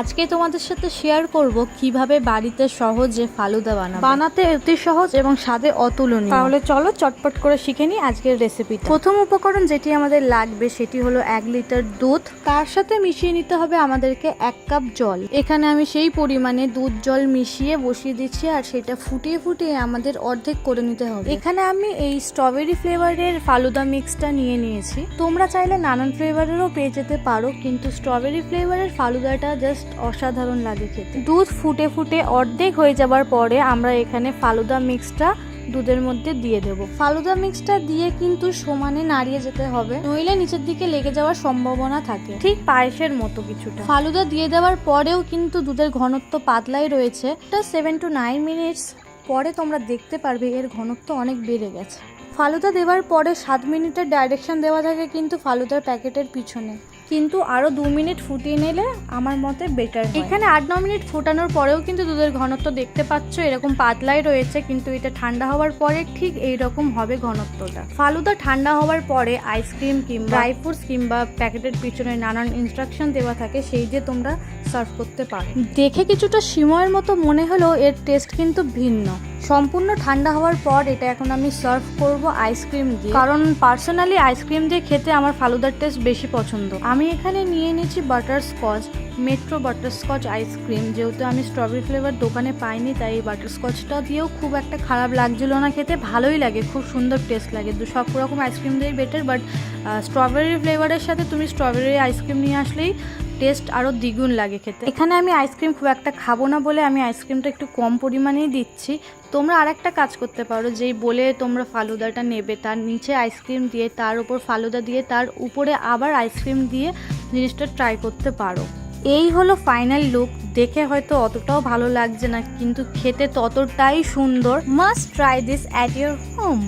আজকে তোমাদের সাথে শেয়ার করব কিভাবে বাড়িতে সহজে ফালুদা বানাতে অতি সহজ এবং স্বাদে অতুলনীয়। তাহলে চলো চটপট করে শিখে নিই আজকের রেসিপি। প্রথম উপকরণ যেটি আমাদের লাগবে সেটি হলো 1 লিটার দুধ। তার সাথে মিশিয়ে নিতে হবে আমাদেরকে 1 কাপ জল। এখানে আমি সেই পরিমাণে দুধ জল মিশিয়ে বসিয়ে দিচ্ছি, আর সেটা ফুটিয়ে ফুটিয়ে আমাদের অর্ধেক করে নিতে হবে। এখানে আমি এই স্ট্রবেরি ফ্লেভারের ফালুদা মিক্সটা নিয়েছি। তোমরা চাইলে নানান ফ্লেভারেরও পেয়ে যেতে পারো, কিন্তু স্ট্রবেরি ফ্লেভারের ফালুদাটা জাস্ট অসাধারণ লাগে খেতে। দুধ ফুটে ফুটে অর্ধেক হয়ে যাবার পরে আমরা এখানে ফালুদা মিক্সটা দুধের মধ্যে দিয়ে দেব। ফালুদা মিক্সটা দিয়ে কিন্তু সমানে নাড়িয়ে যেতে হবে, নইলে নিচের দিকে লেগে যাওয়ার সম্ভাবনা থাকে, ঠিক পায়েসের মতো কিছুটা। ফালুদা দিয়ে দেওয়ার পরেও কিন্তু দুধের ঘনত্ব পাতলাই রয়েছে। 7 to 9 মিনিটস পরে তোমরা দেখতে পারবে এর ঘনত্ব অনেক বেড়ে গেছে। ফালুদা দেওয়ার পরে 7 মিনিটের ডাইরেকশন দেওয়া থাকে কিন্তু ফালুদার প্যাকেটের পিছনে, কিন্তু আরো 2 মিনিট ফুটিয়ে নিলে আমার মতে বেটার। এখানে 8-9 মিনিট ফোটানোর পরেও কিন্তু দুধের ঘনত্ব দেখতে পাচ্ছ এরকম পাতলাই রয়েছে, কিন্তু এটা ঠান্ডা হওয়ার পরে ঠিক এইরকম হবে ঘনত্বটা। ফালুদা ঠান্ডা হওয়ার পরে আইসক্রিম কিংবা ড্রাই ফ্রুটস কিংবা প্যাকেটের পিছনে নানান ইনস্ট্রাকশন দেওয়া থাকে, সেই দিয়ে তোমরা সার্ভ করতে পারো। দেখে কিছুটা সিময়ের মতো মনে হলেও এর টেস্ট কিন্তু ভিন্ন। সম্পূর্ণ ঠান্ডা হওয়ার পর এটা এখন আমি সার্ভ করব আইসক্রিম দিয়ে, কারণ পার্সোনালি আইসক্রিম দিয়ে খেতে আমার ফালুদার টেস্ট বেশি পছন্দ। আমি এখানে নিয়ে নিয়েছি বাটারস্কচ, মেট্রো বাটারস্কচ আইসক্রিম। যেহেতু আমি স্ট্রবেরি ফ্লেভার দোকানে পাইনি, তাই এই বাটারস্কচটা দিয়েও খুব একটা খারাপ লাগছিল না খেতে, ভালোই লাগে, খুব সুন্দর টেস্ট লাগে। সব রকম আইসক্রিম দিয়েই বেটার, বাট স্ট্রবেরি ফ্লেভারের সাথে তুমি স্ট্রবেরি আইসক্রিম নিয়ে আসলেই টেস্ট আরও দ্বিগুণ লাগে খেতে। এখানে আমি আইসক্রিম খুব একটা খাবো না বলে আমি আইসক্রিমটা একটু কম পরিমাণেই দিচ্ছি। তোমরা আর একটা কাজ করতে পারো, যেই বলে তোমরা ফালুদাটা নেবে তার নিচে আইসক্রিম দিয়ে, তার উপর ফালুদা দিয়ে, তার উপরে আবার আইসক্রিম দিয়ে জিনিসটা ট্রাই করতে পারো। এই হলো ফাইনাল লুক। দেখে হয়তো অতটাও ভালো লাগছে না, কিন্তু খেতে ততটাই সুন্দর। Must try this at your home.